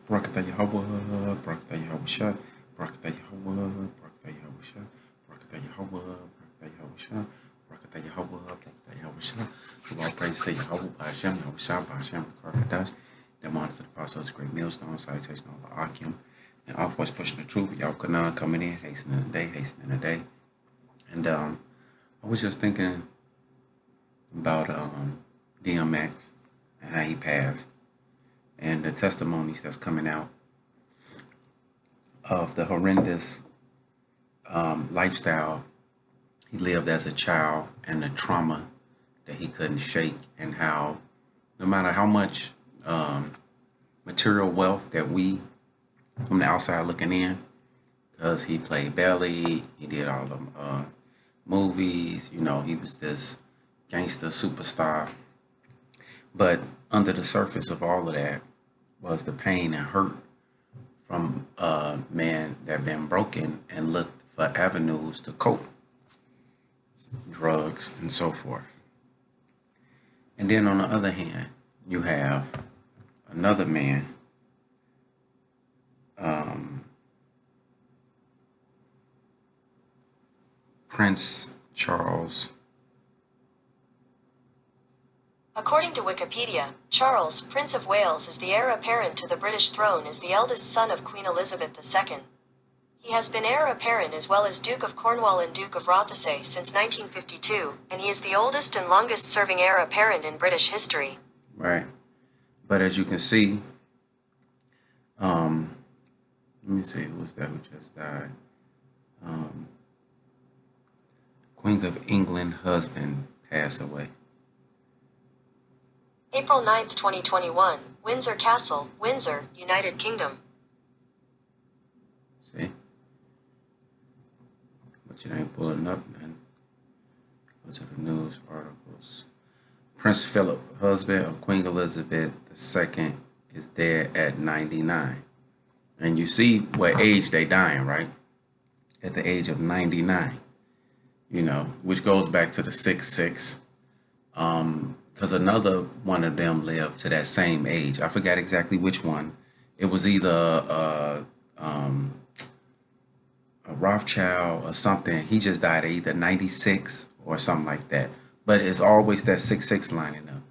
Barakatah Yahweh, Barakatah Yahweh, Barakatah Yahweh, Barakatah Yahweh, Barakatah Yahweh, Barakatah Yahweh, Barakatah Yahweh, Barakatah Yahweh. Give all praise to Yahweh, Hashem, Yahweh, Hashem, Barakadash. That honors to the apostles, great millstone, salutation all the Akim, and all voice pushing the truth. Y'all Kanan coming in, hastening the day, hastening the day. And I was just thinking about DMX and how he passed, and the testimonies that's coming out of the horrendous lifestyle he lived as a child and the trauma that he couldn't shake, and how no matter how much material wealth that we from the outside looking in, because he played Belly, he did all the movies, he was this gangster superstar, but under the surface of all of that was the pain and hurt from a man that been broken and looked for avenues to cope, drugs and so forth. And then on the other hand, you have another man, Prince Charles. According to Wikipedia, Charles, Prince of Wales, is the heir apparent to the British throne as the eldest son of Queen Elizabeth II. He has been heir apparent as well as Duke of Cornwall and Duke of Rothesay since 1952, and he is the oldest and longest-serving heir apparent in British history. Right. But as you can see, let me see, who was that who just died? Queen of England husband passed away. April 9, 2021, Windsor Castle, Windsor, United Kingdom. See? But you ain't pulling up, man. Go to the news articles. Prince Philip, husband of Queen Elizabeth II, is dead at 99. And you see what age they dying, right? At the age of 99. Which goes back to the 6'6". Because another one of them lived to that same age. I forgot exactly which one. It was either a Rothschild or something. He just died at either 96 or something like that. But it's always that 6'6" lining up.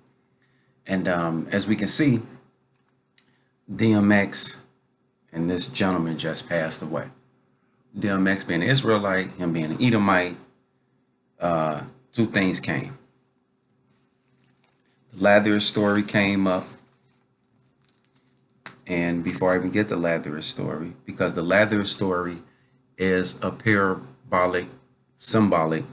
And as we can see, DMX and this gentleman just passed away. DMX being an Israelite, him being an Edomite, two things came. The Lazarus story came up. And before I even get the Lazarus story, because the Lazarus story is a parabolic, symbolic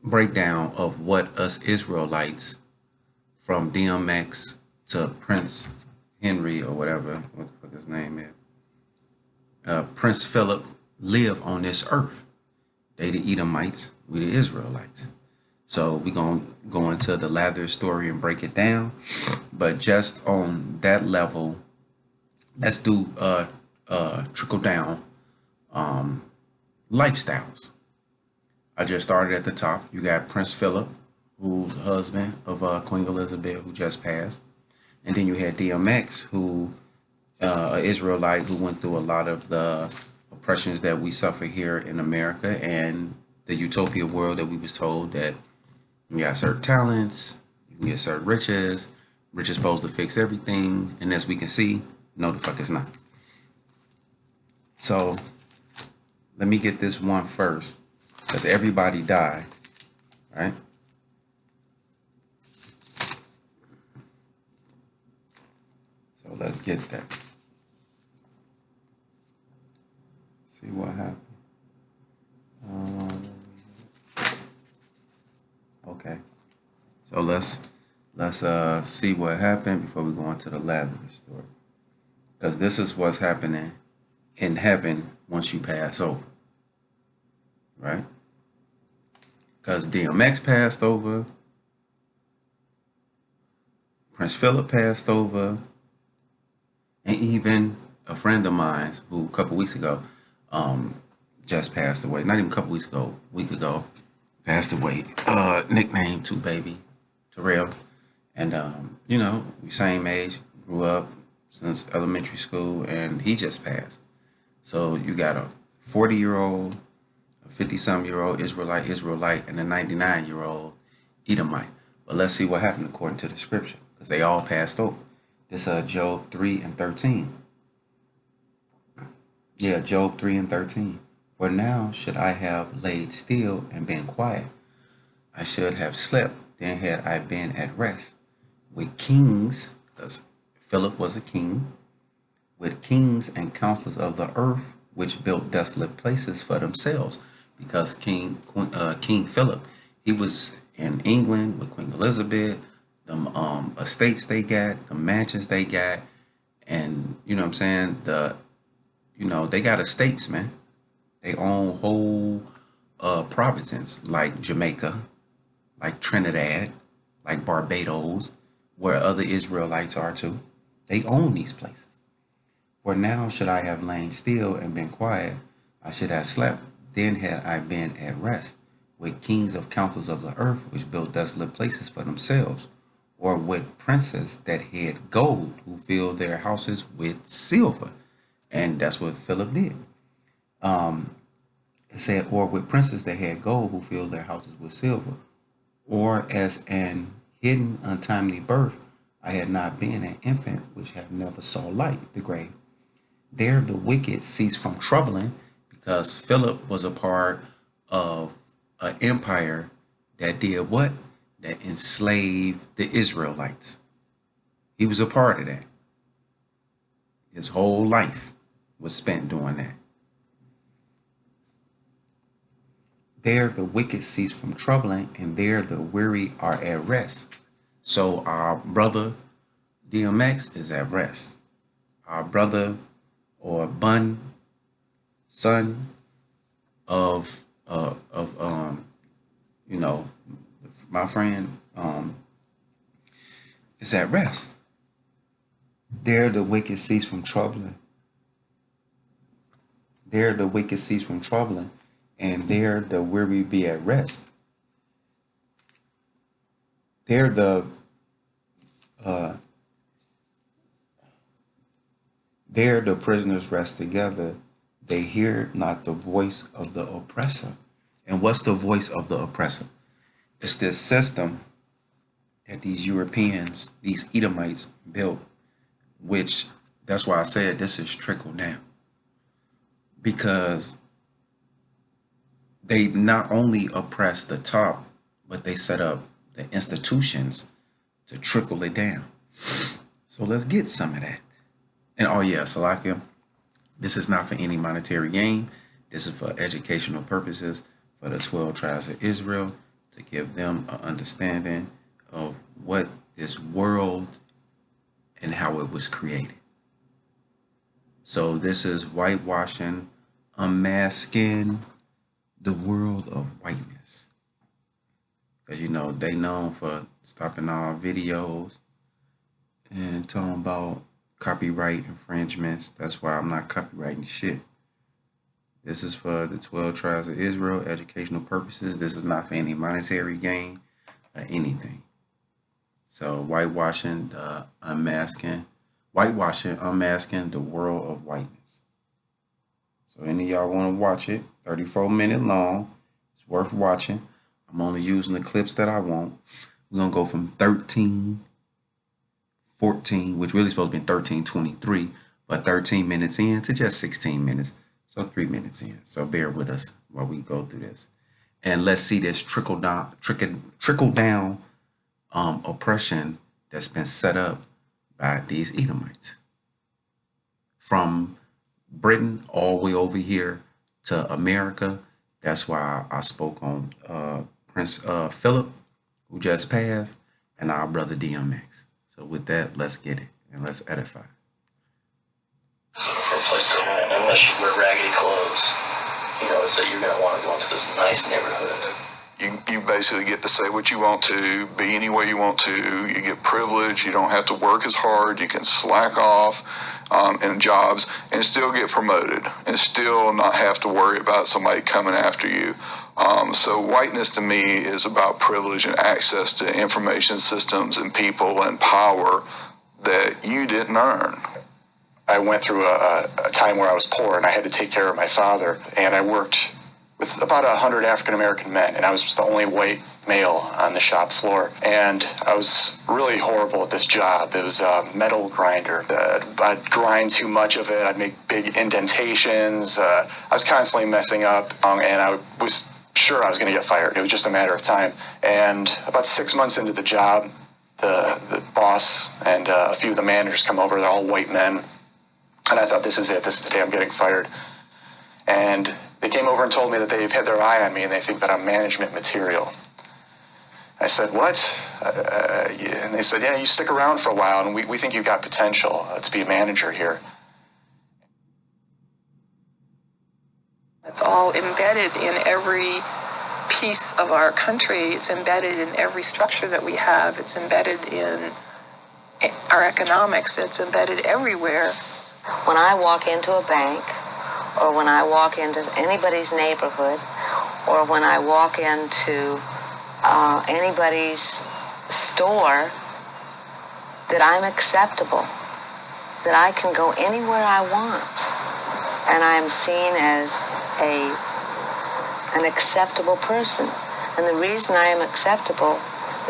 breakdown of what us Israelites, from DMX to Prince Henry or whatever, what the fuck his name is, Prince Philip, live on this earth. They the Edomites, we the Israelites. So we're going to go into the Lazarus story and break it down. But just on that level, let's do trickle down lifestyles. I just started at the top. You got Prince Philip, who's the husband of Queen Elizabeth, who just passed. And then you had DMX, who an Israelite who went through a lot of the oppressions that we suffer here in America, and the utopia world that we was told that you got certain talents, you can get certain riches, rich is supposed to fix everything, and as we can see, no the fuck it's not. So let me get this one first, because everybody died, right? So let's get that. See what happened. Okay, so let's see what happened before we go into the Lazarus story, because this is what's happening in heaven once you pass over, right? Because DMX passed over, Prince Philip passed over, and even a friend of mine who a couple weeks ago just passed away. Not even a couple weeks ago, a week ago, passed away. Nickname Two Baby, Terrell. And we same age, grew up, since elementary school, and he just passed. So you got a 40-year-old, a 50-some-year-old Israelite, and a 99-year-old Edomite. But let's see what happened according to the scripture, because they all passed over. This Job 3 and 13. Yeah, Job 3 and 13. For now should I have laid still and been quiet. I should have slept, then had I been at rest. With kings, because Philip was a king, with kings and counselors of the earth, which built desolate places for themselves. Because King Philip, he was in England with Queen Elizabeth, the estates they got, the mansions they got, and you know what I'm saying, they got estates, man. They own whole provinces like Jamaica, like Trinidad, like Barbados, where other Israelites are too. They own these places. For now should I have lain still and been quiet, I should have slept, then had I been at rest, with kings of councils of the earth, which built desolate places for themselves, or with princes that had gold, who filled their houses with silver. And that's what Philip did. It said, or with princes that had gold, who filled their houses with silver. Or as an hidden untimely birth, I had not been an infant which had never saw light, the grave. There the wicked ceased from troubling, because Philip was a part of an empire that did what? That enslaved the Israelites. He was a part of that. His whole life was spent doing that. There the wicked cease from troubling, and there the weary are at rest. So our brother DMX is at rest. Our brother or son of my friend is at rest. There the wicked cease from troubling. There the wicked cease from troubling, and there the weary be at rest. There the there the prisoners rest together. They hear not the voice of the oppressor. And what's the voice of the oppressor? It's this system that these Europeans, these Edomites built, which that's why I said this is trickle down. Because they not only oppress the top, but they set up the institutions to trickle it down. So let's get some of that. And oh yeah, Salakia, this is not for any monetary gain. This is for educational purposes for the 12 tribes of Israel, to give them an understanding of what this world and how it was created. So this is whitewashing, unmasking the world of whiteness. Because they known for stopping our videos and talking about copyright infringements. That's why I'm not copyrighting shit. This is for the 12 tribes of Israel, educational purposes. This is not for any monetary gain or anything. So whitewashing the unmasking the world of whiteness. So any of y'all want to watch it, 34-minute long. It's worth watching. I'm only using the clips that I want. We're going to go from 13:14, which really supposed to be 13:23, but 13 minutes in to just 16 minutes. So 3 minutes in. So bear with us while we go through this. And let's see this trickle down oppression that's been set up by these Edomites. From Britain all the way over here to America. That's why I spoke on Prince Philip, who just passed, and our brother DMX. So with that, let's get it and let's edify. For a place to rent, unless you wear raggedy clothes, so you're going to want to go into this nice neighborhood. You basically get to say what you want to, be any way you want to. You get privilege. You don't have to work as hard. You can slack off in jobs and still get promoted and still not have to worry about somebody coming after you. So whiteness to me is about privilege and access to information systems and people and power that you didn't earn. I went through a time where I was poor and I had to take care of my father, and I worked with about 100 African American men, and I was the only white male on the shop floor. And I was really horrible at this job. It was a metal grinder. I'd grind too much of it. I'd make big indentations. I was constantly messing up, and I was sure I was going to get fired. It was just a matter of time. And about 6 months into the job, the boss and a few of the managers come over. They're all white men. And I thought, this is it. This is the day I'm getting fired. And they came over and told me that they've had their eye on me and they think that I'm management material. I said, what? Yeah. And they said, yeah, you stick around for a while and we think you've got potential to be a manager here. It's all embedded in every piece of our country. It's embedded in every structure that we have. It's embedded in our economics. It's embedded everywhere. When I walk into a bank, or when I walk into anybody's neighborhood, or when I walk into anybody's store, that I'm acceptable, that I can go anywhere I want, and I am seen as an acceptable person. And the reason I am acceptable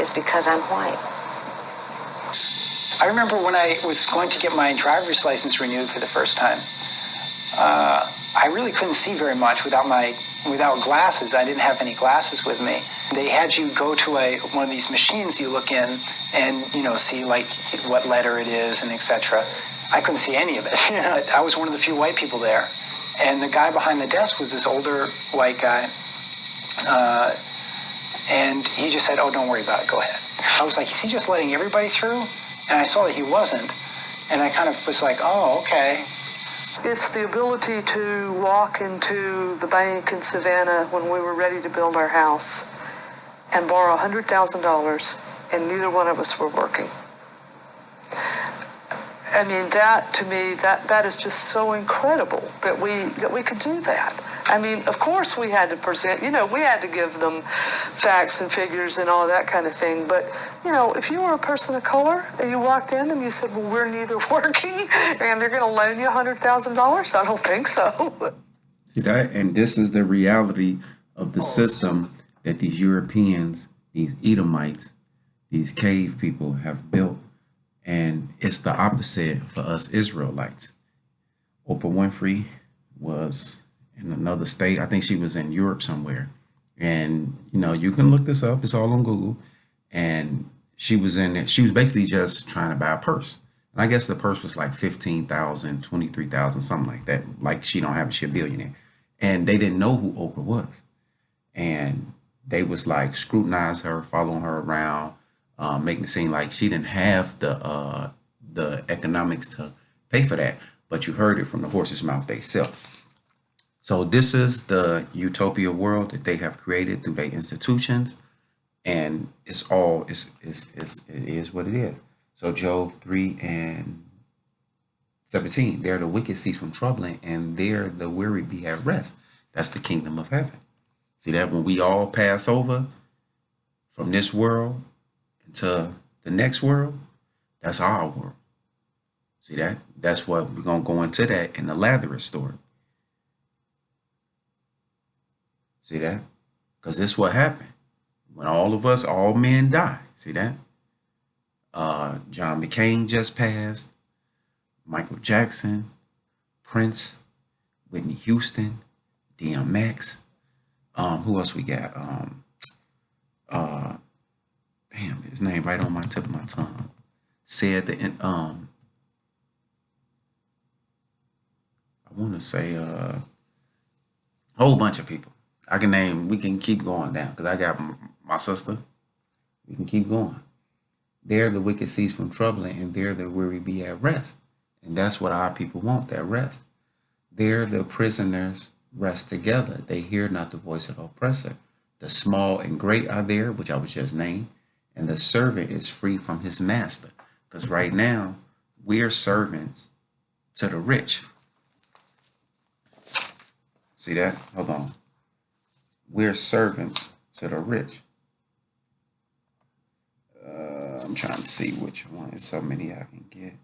is because I'm white. I remember when I was going to get my driver's license renewed for the first time, I really couldn't see very much without glasses. I didn't have any glasses with me. They had you go to one of these machines you look in and, see like what letter it is and etc. I couldn't see any of it. I was one of the few white people there. And the guy behind the desk was this older white guy. And he just said, oh, don't worry about it, go ahead. I was like, is he just letting everybody through? And I saw that he wasn't. And I kind of was like, oh, okay. It's the ability to walk into the bank in Savannah when we were ready to build our house and borrow $100,000, and neither one of us were working. I mean, that to me, that is just so incredible that we could do that. I mean, of course we had to present, we had to give them facts and figures and all that kind of thing. But, if you were a person of color and you walked in and you said, well, we're neither working and they're going to loan you $100,000, I don't think so. See that? And this is the reality of the system that these Europeans, these Edomites, these cave people have built. And it's the opposite for us Israelites. Oprah Winfrey was in another state. I think she was in Europe somewhere. And, you can look this up. It's all on Google. And she was in it. She was basically just trying to buy a purse. And I guess the purse was like 15,000, 23,000, something like that. Like she don't have it. She a billionaire. And they didn't know who Oprah was. And they was like scrutinize her, following her around, making it seem like she didn't have the economics to pay for that. But you heard it from the horse's mouth themselves. So this is the utopia world that they have created through their institutions, and it is what it is. So Job 3:17, there the wicked cease from troubling, and there the weary be at rest. That's the kingdom of heaven. See that when we all pass over from this world into the next world, that's our world. See that? That's what we're gonna go into that in the Lazarus story. See that? Because this is what happened when all men die. See that? John McCain just passed. Michael Jackson, Prince, Whitney Houston, DMX. Who else we got? Damn, his name right on my tip of my tongue. Said that I want to say a whole bunch of people. We can keep going down because I got my sister. We can keep going. There the wicked cease from troubling, and there the weary be at rest. And that's what our people want, that rest. There the prisoners rest together. They hear not the voice of the oppressor. The small and great are there, which I was just named, and the servant is free from his master. Because right now, we are servants to the rich. See that? Hold on. We're servants to the rich. I'm trying to see which one. There's so many I can get.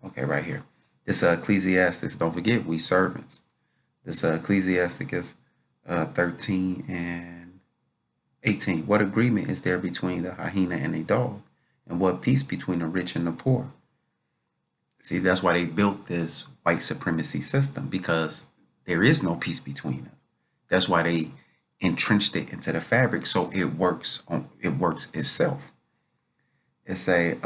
Okay, right here. This Ecclesiastes, don't forget, we servants. This Ecclesiasticus 13 and 18. What agreement is there between the hyena and a dog? And what peace between the rich and the poor? See, that's why they built this white supremacy system, because there is no peace between them. That's why they entrenched it into the fabric, so it works itself. It say,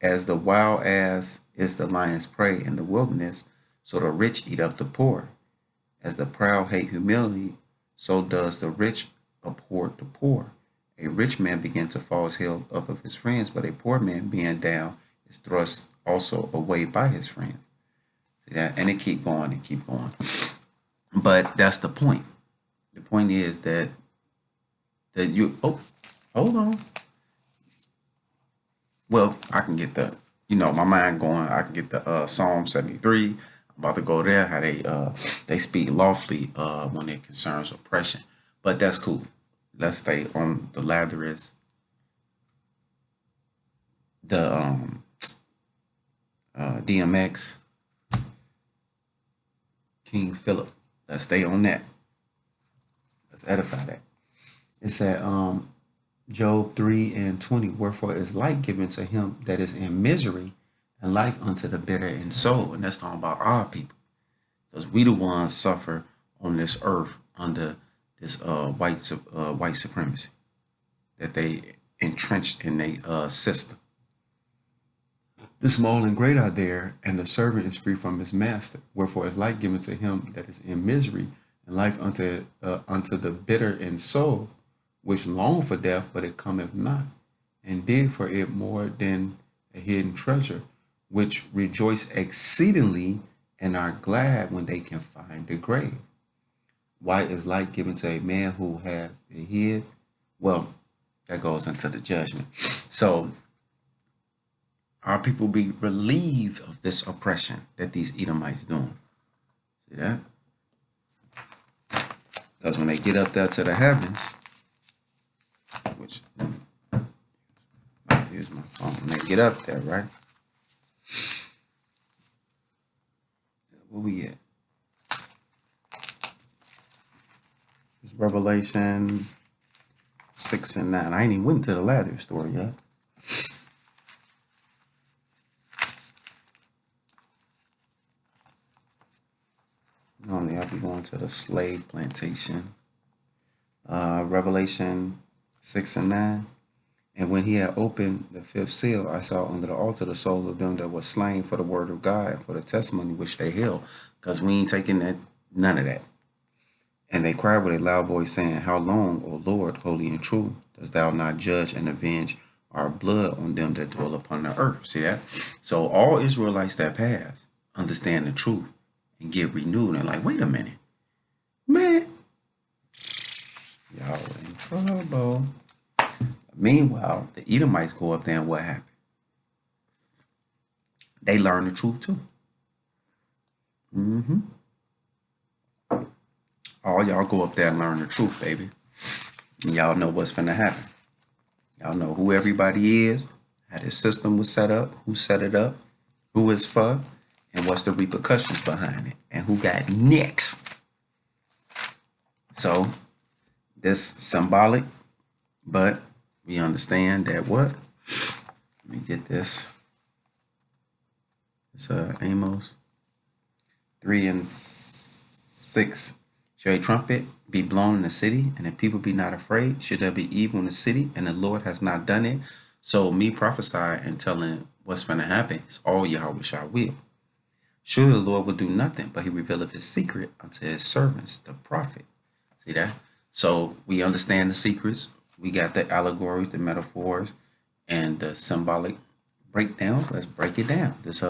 as the wild ass is the lion's prey in the wilderness, so the rich eat up the poor. As the proud hate humility, so does the rich abhor the poor. A rich man begins to fall his head up of his friends, but a poor man being down is thrust also away by his friends. See that? And it keep going and keep going. But that's the point. The point is that you, oh, hold on. Well, I can get the, my mind going. I can get the Psalm 73. I'm about to go there, how they speak lawfully when it concerns oppression. But that's cool. Let's stay on the Lazarus. The DMX, King Philip. Let's stay on that. Let's edify that. It said, Job 3 and 20, wherefore is light given to him that is in misery, and life unto the bitter in soul. And that's talking about our people, because we the ones suffer on this earth under this white supremacy that they entrenched in a system. The small and great are there, and the servant is free from his master. Wherefore is light given to him that is in misery, and life unto the bitter in soul, which long for death, but it cometh not, and dig for it more than a hidden treasure, which rejoice exceedingly and are glad when they can find the grave. Why is light given to a man who has a head? Well, that goes into the judgment. So our people be relieved of this oppression that these Edomites doing. See that? Because when they get up there to the heavens, which here's my phone, when they get up there, right? Where we at? It's Revelation 6 and 9. I ain't even went to the Lazarus story yet. Normally I'll be going to the slave plantation. Revelation 6 and 9. And when he had opened the fifth seal, I saw under the altar the souls of them that were slain for the word of God and for the testimony which they held. Because we ain't taking none of that. And they cried with a loud voice, saying, how long, O Lord, holy and true, dost thou not judge and avenge our blood on them that dwell upon the earth? See that? So all Israelites that pass understand the truth and get renewed. And like, wait a minute, man, y'all in trouble. Meanwhile, the Edomites go up there, and what happened? They learn the truth too. All y'all go up there and learn the truth, baby. And y'all know what's finna happen. Y'all know who everybody is, how this system was set up, who set it up, who it's for, and what's the repercussions behind it, and who got next. So, this symbolic, but we understand that what? Let me get this. It's Amos 3 and 6. Shall a trumpet be blown in the city, and the people be not afraid? Should there be evil in the city, and the Lord has not done it? So me prophesying and telling what's going to happen is all Yahweh shall will. Surely the Lord will do nothing, but he revealeth his secret unto his servants, the prophet. See that? So we understand the secrets. We got the allegories, the metaphors, and the symbolic breakdown. Let's break it down. This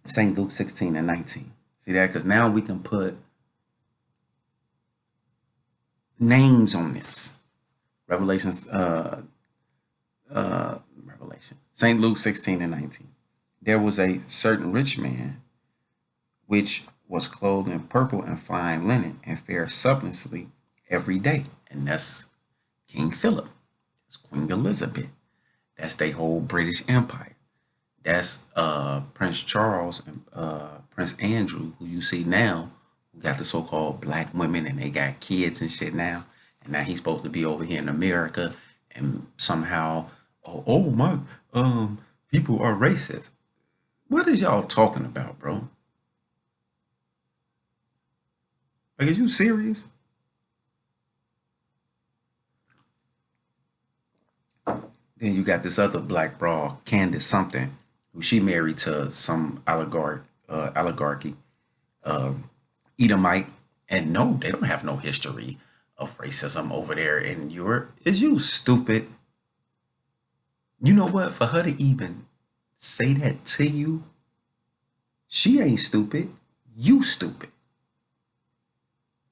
St. Luke 16 and 19. See that? Because now we can put names on this. Revelation. St. Luke 16 and 19. There was a certain rich man which was clothed in purple and fine linen and fared sumptuously every day. And that's King Philip. It's Queen Elizabeth. That's their whole British Empire. That's Prince Charles and Prince Andrew, who you see now, who got the so-called black women and they got kids and shit now. And now he's supposed to be over here in America and somehow, oh my, people are racist. What is y'all talking about, bro? Like, is you serious? Then you got this other black broad, Candace something, who she married to some oligarchy, Edomite. And no, they don't have no history of racism over there in Europe. Is you stupid? You know what? For her to even say that to you, she ain't stupid. You stupid.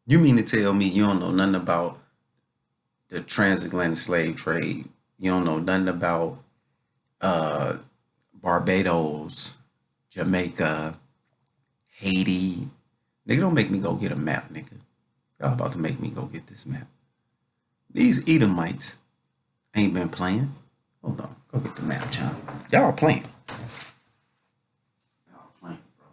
You mean to tell me you don't know nothing about the transatlantic slave trade? You don't know nothing about Barbados, Jamaica, Haiti. Nigga, don't make me go get a map, nigga. Y'all about to make me go get this map. These Edomites ain't been playing. Hold on, go get the map, John. Y'all playing. Y'all playing, bro.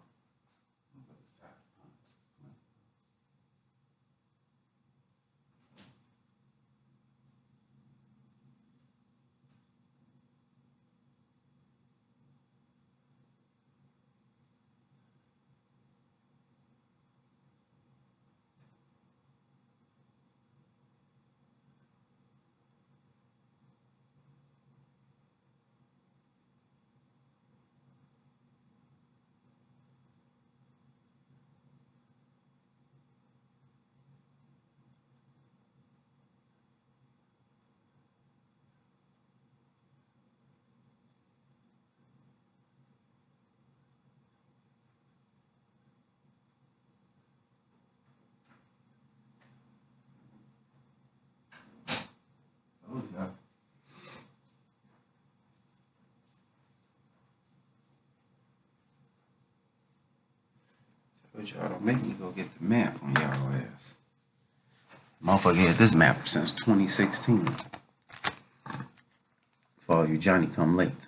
But y'all don't make me go get the map on y'all ass. Motherfucker had this map since 2016. For all you Johnny come late.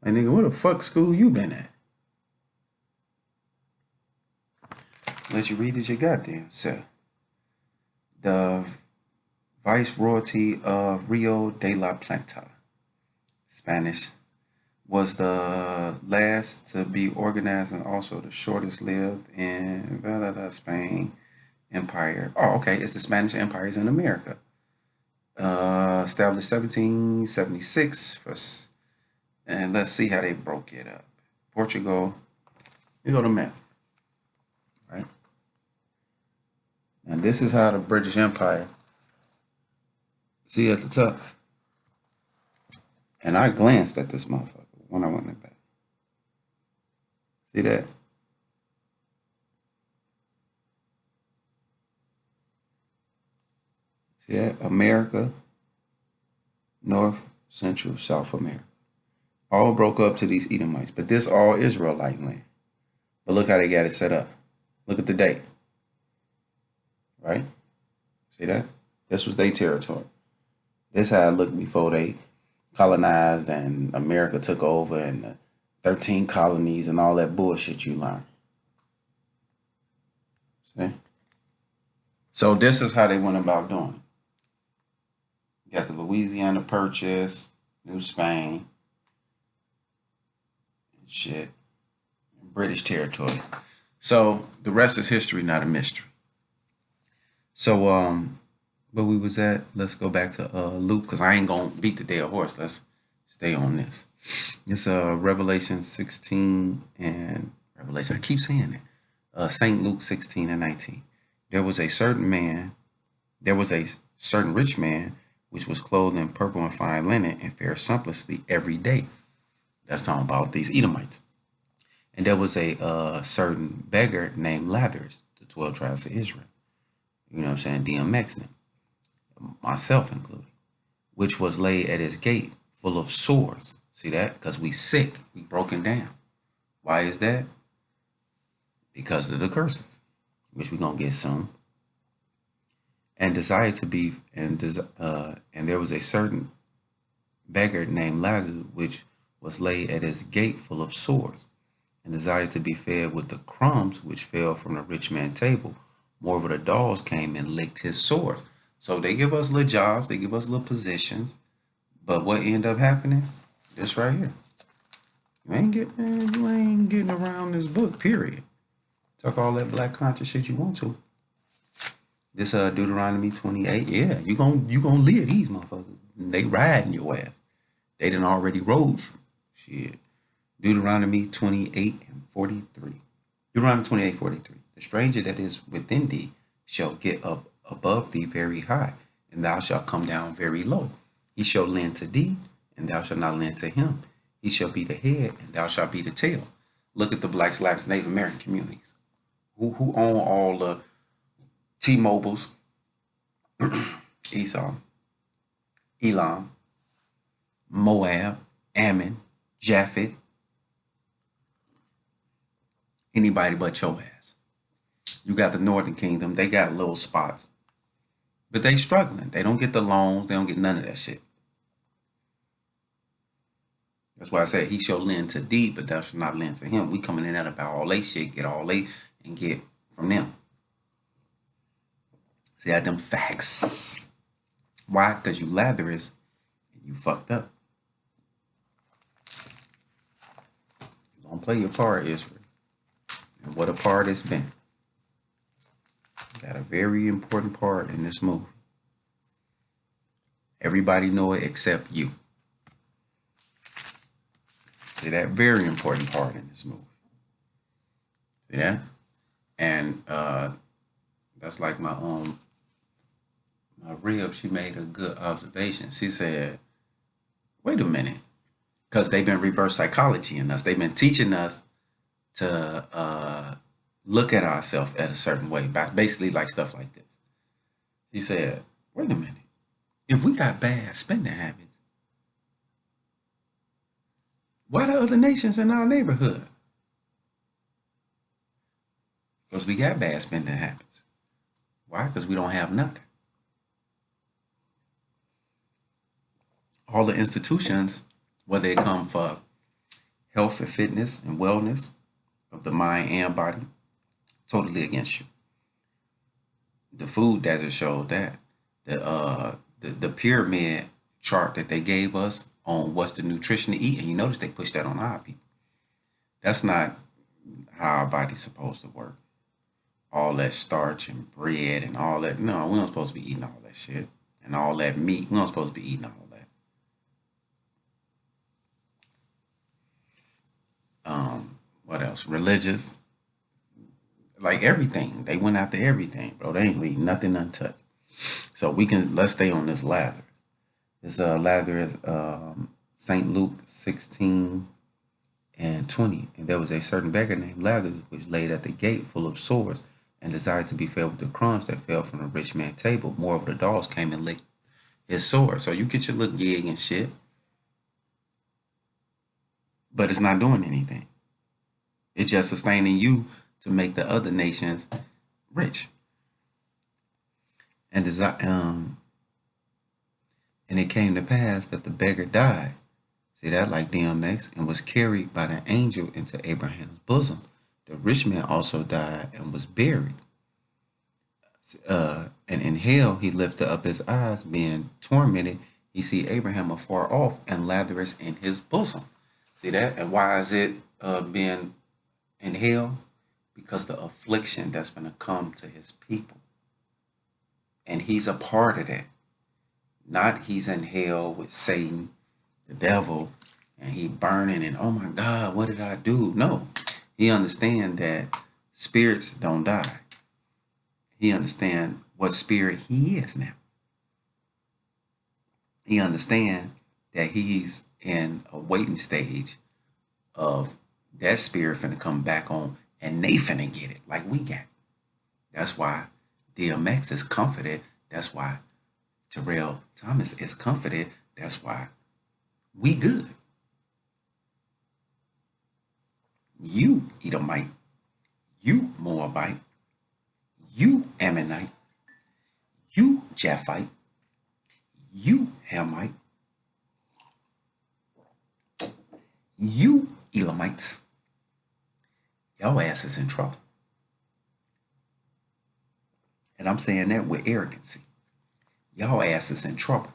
Like, nigga, where the fuck school you been at? Let you read it your goddamn self. The Viceroyalty of Rio de la Plata, Spanish, was the last to be organized and also the shortest lived in Spain Empire. Oh, okay, it's the Spanish empires in America. Established 1776, and let's see how they broke it up. Portugal, you go to map, right? And this is how the British Empire, see at the top. And I glanced at this motherfucker when I went back. See that? See that? America, North, Central, South America. All broke up to these Edomites. But this all Israelite land. But look how they got it set up. Look at the date. Right? See that? This was their territory. This how it looked before they colonized and America took over and the 13 colonies and all that bullshit you learn. See? So this is how they went about doing it. You got the Louisiana Purchase, New Spain, and shit, British territory. So the rest is history, not a mystery. So where we was at, let's go back to Luke, because I ain't gonna beat the dead horse. Let's stay on this. It's Revelation 16 and Revelation, I keep saying it. St. Luke 16 and 19. There was a certain rich man which was clothed in purple and fine linen and fared sumptuously every day. That's talking about these Edomites. And there was a certain beggar named Lazarus, the 12 tribes of Israel. You know what I'm saying? DMX them, myself included, which was laid at his gate full of sores. See that? Because we sick, we broken down. Why is that? Because of the curses, which we're gonna get soon. And desired to be, and there was a certain beggar named Lazarus, which was laid at his gate full of sores, and desired to be fed with the crumbs which fell from the rich man's table. Moreover, the dogs came and licked his sores. So they give us little jobs, they give us little positions, but what end up happening? This right here. You ain't getting around this book, period. Talk all that black conscious shit you want to. This Deuteronomy 28, yeah, you gonna live these motherfuckers. They riding your ass. They done already rode you. Shit. Deuteronomy 28:43. Deuteronomy 28:43. The stranger that is within thee shall get up above thee very high, and thou shalt come down very low. He shall lend to thee, and thou shalt not lend to him. He shall be the head, and thou shalt be the tail. Look at the Blacks, Latins, Native American communities. Who own all the T-Mobiles, Esau, Elam, Moab, Ammon, Japhet, anybody but your ass. You got the Northern Kingdom, they got little spots, but they struggling. They don't get the loans, they don't get none of that shit. That's why I said he shall lend to thee, but thou shalt not lend to him. We coming in at about all they shit, get all they and get from them. See, I them facts. Why? Because you Lazarus and you fucked up. You don't play your part, Israel. And what a part it's been. Got a very important part in this movie. Everybody know it except you. See that very important part in this movie. See that? And that's like my rib, she made a good observation. She said, wait a minute. Because they've been reverse psychology in us. They've been teaching us to look at ourselves at a certain way, basically like stuff like this. She said, wait a minute. If we got bad spending habits, why the other nations in our neighborhood? Because we got bad spending habits. Why? Because we don't have nothing. All the institutions, whether they come for health and fitness and wellness of the mind and body, totally against you. The food desert showed that. The pyramid chart that they gave us on what's the nutrition to eat, and you notice they push that on our people. That's not how our body's supposed to work. All that starch and bread and all that. No, we're not supposed to be eating all that shit. And all that meat, we're not supposed to be eating all that. What else? Religious. Like everything. They went after everything, bro. They ain't leave nothing untouched. So let's stay on this Lazarus. This Lazarus, St. Luke 16:20. And there was a certain beggar named Lazarus, which laid at the gate full of sores, and desired to be fed with the crumbs that fell from the rich man's table. Moreover, the dogs came and licked his sores. So you get your little gig and shit, but it's not doing anything. It's just sustaining you to make the other nations rich. And it came to pass that the beggar died. See that, like DMX, and was carried by the angel into Abraham's bosom. The rich man also died and was buried. And in hell he lifted up his eyes, being tormented. He see Abraham afar off and Lazarus in his bosom. See that? And why is it being in hell? Because the affliction that's going to come to his people. And he's a part of that. Not he's in hell with Satan, the devil, and he burning and, oh my God, what did I do? No, he understand that spirits don't die. He understand what spirit he is now. He understand that he's in a waiting stage of that spirit finna come back on and they finna get it like we got. That's why DMX is comforted. That's why Terrell Thomas is comforted. That's why we good. You Edomite, you Moabite, you Ammonite, you Japhite, you Hamite, You Elamites, y'all ass is in trouble. And I'm saying that with arrogancy. Y'all ass is in trouble.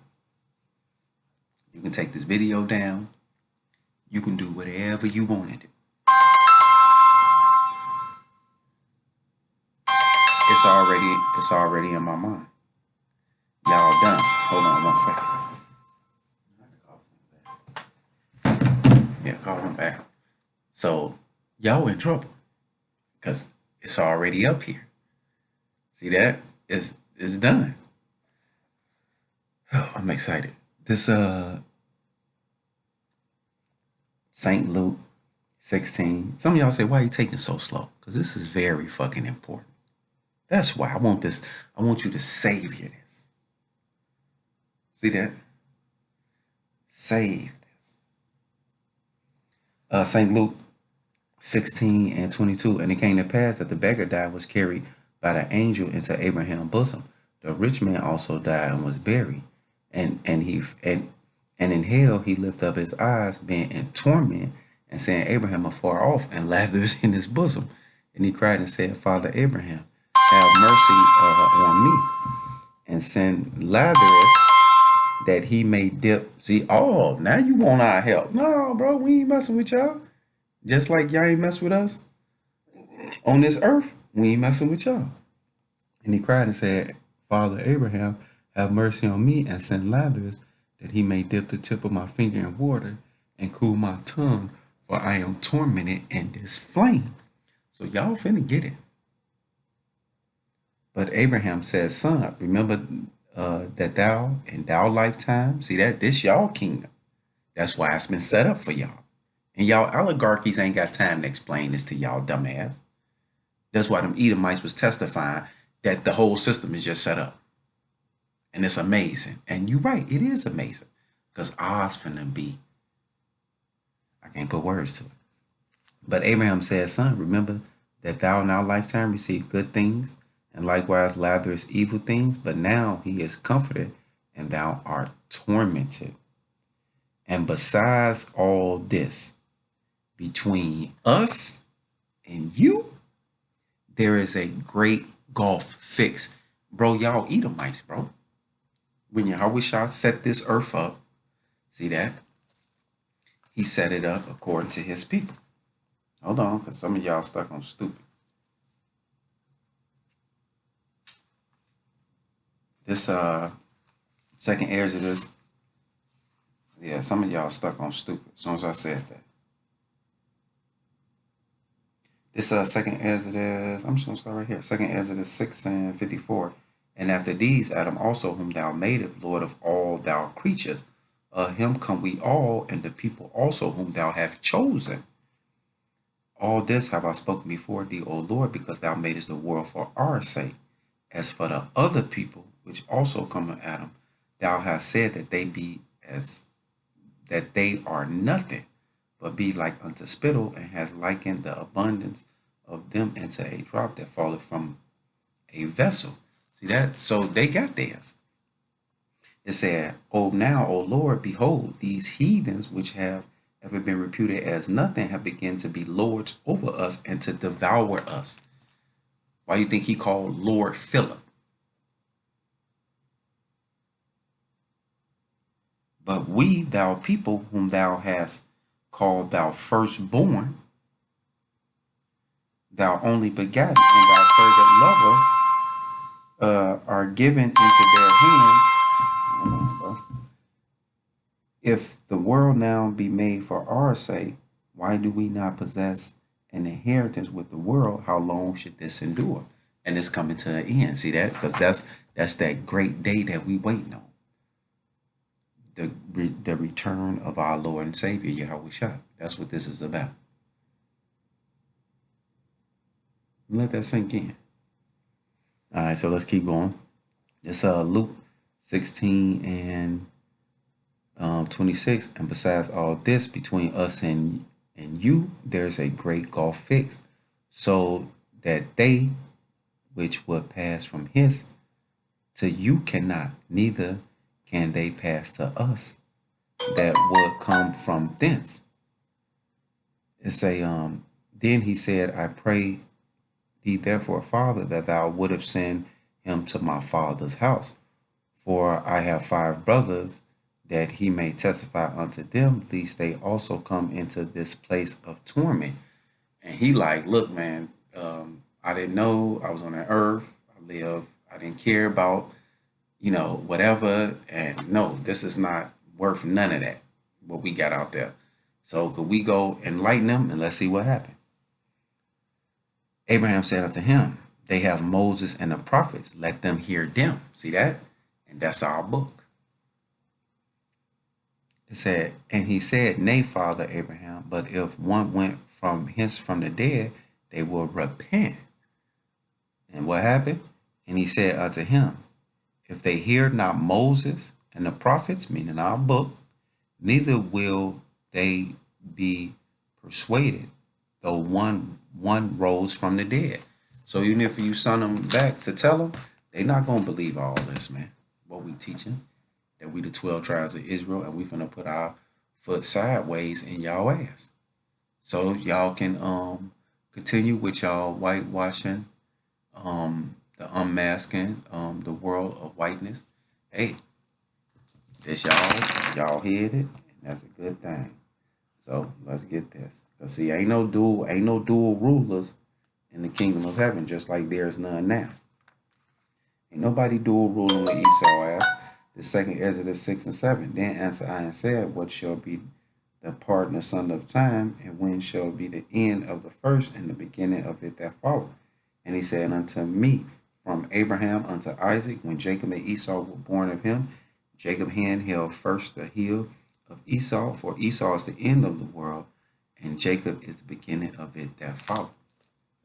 You can take this video down. You can do whatever you want in it. It's already in my mind. Y'all done. Hold on 1 second. Yeah, call him back. So y'all in trouble because it's already up here. See that? It's done. Oh, I'm excited. This St. Luke 16. Some of y'all say, why are you taking so slow? Because this is very fucking important. That's why I want you to savor this. See that? Save this. St. Luke 16 and 22. And it came to pass that the beggar died, was carried by the angel into Abraham's bosom. The rich man also died and was buried. And in hell he lifted up his eyes, being in torment, and saying, Abraham afar off, and Lazarus in his bosom. And he cried and said, Father Abraham, have mercy on me, and send Lazarus that he may dip. See, oh, now you want our help. No, bro, we ain't messing with y'all. Just like y'all ain't mess with us on this earth, we ain't messing with y'all. And he cried and said, Father Abraham, have mercy on me, and send Lazarus that he may dip the tip of my finger in water and cool my tongue, for I am tormented in this flame. So y'all finna get it. But Abraham said, son, remember that thou in thou lifetime, see that this y'all kingdom. That's why it's been set up for y'all. And y'all oligarchies ain't got time to explain this to y'all dumbass. That's why them Edomites was testifying that the whole system is just set up. And it's amazing. And you're right, it is amazing. Because ours finna be, I can't put words to it. But Abraham said, son, remember that thou in our lifetime received good things, and likewise Lazarus evil things, but now he is comforted, and thou art tormented. And besides all this, between us and you, there is a great gulf fixed. Bro, y'all Edomites, bro. When Yahushua set this earth up, see that? He set it up according to his people. Hold on, because some of y'all stuck on stupid. This second Exodus, yeah, some of y'all stuck on stupid as soon as I said that. This second Exodus, I'm just going to start right here. Second Exodus 6 and 54. And after these, Adam also, whom thou madest, Lord of all thou creatures, him come we all, and the people also, whom thou hast chosen. All this have I spoken before thee, O Lord, because thou madest the world for our sake. As for the other people, which also come of Adam, thou hast said that they are nothing, but be like unto spittle, and has likened the abundance of them into a drop that falleth from a vessel. See that? So they got theirs. It said, O now, O Lord, behold, these heathens which have ever been reputed as nothing have begun to be lords over us and to devour us. Why do you think he called Lord Philip? But we, thou people, whom thou hast called thou firstborn, thou only begotten, and thou fervent lover, are given into their hands. Hold on, bro. If the world now be made for our sake, why do we not possess an inheritance with the world? How long should this endure? And it's coming to an end. See that? Because that's that great day that we waiting on. The return of our Lord and Savior, Yahushua. That's what this is about. Let that sink in. All right, so let's keep going. It's Luke 16 and 26. And besides all this, between us and you, there's a great gulf fixed, so that they which would pass from hence to you cannot, neither can they pass to us that would come from thence. It say, then he said, I pray thee therefore, Father, that thou would have sent him to my father's house. For I have 5 brothers, that he may testify unto them, lest they also come into this place of torment. And he like, look, man, I didn't know I was on that earth. I live. I didn't care about, whatever. And no, this is not worth none of that, what we got out there. So could we go enlighten them and let's see what happened? Abraham said unto him, they have Moses and the prophets. Let them hear them. See that? And that's our book. It said, and he said, nay, Father Abraham, but if one went from hence from the dead, they will repent. And what happened? And he said unto him, if they hear not Moses and the prophets, meaning our book, neither will they be persuaded, though one rose from the dead. So even if you send them back to tell them, they're not going to believe all this, man. What we teaching, that we the 12 tribes of Israel, and we finna put our foot sideways in y'all ass. So y'all can continue with y'all whitewashing, the unmasking, the world of whiteness. Hey, this y'all heard it, and that's a good thing. So let's get this. Cause see, ain't no dual rulers in the kingdom of heaven, just like there's none now. Ain't nobody dual ruling with Esau ass. The second Exodus 6 and 7. Then answered I and said, what shall be the part in the son of time, and when shall be the end of the first and the beginning of it that followed? And he said unto me, from Abraham unto Isaac, when Jacob and Esau were born of him, Jacob hand held first the heel of Esau, for Esau is the end of the world, and Jacob is the beginning of it that followed.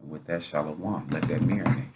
And with that, shalom, let that marinate.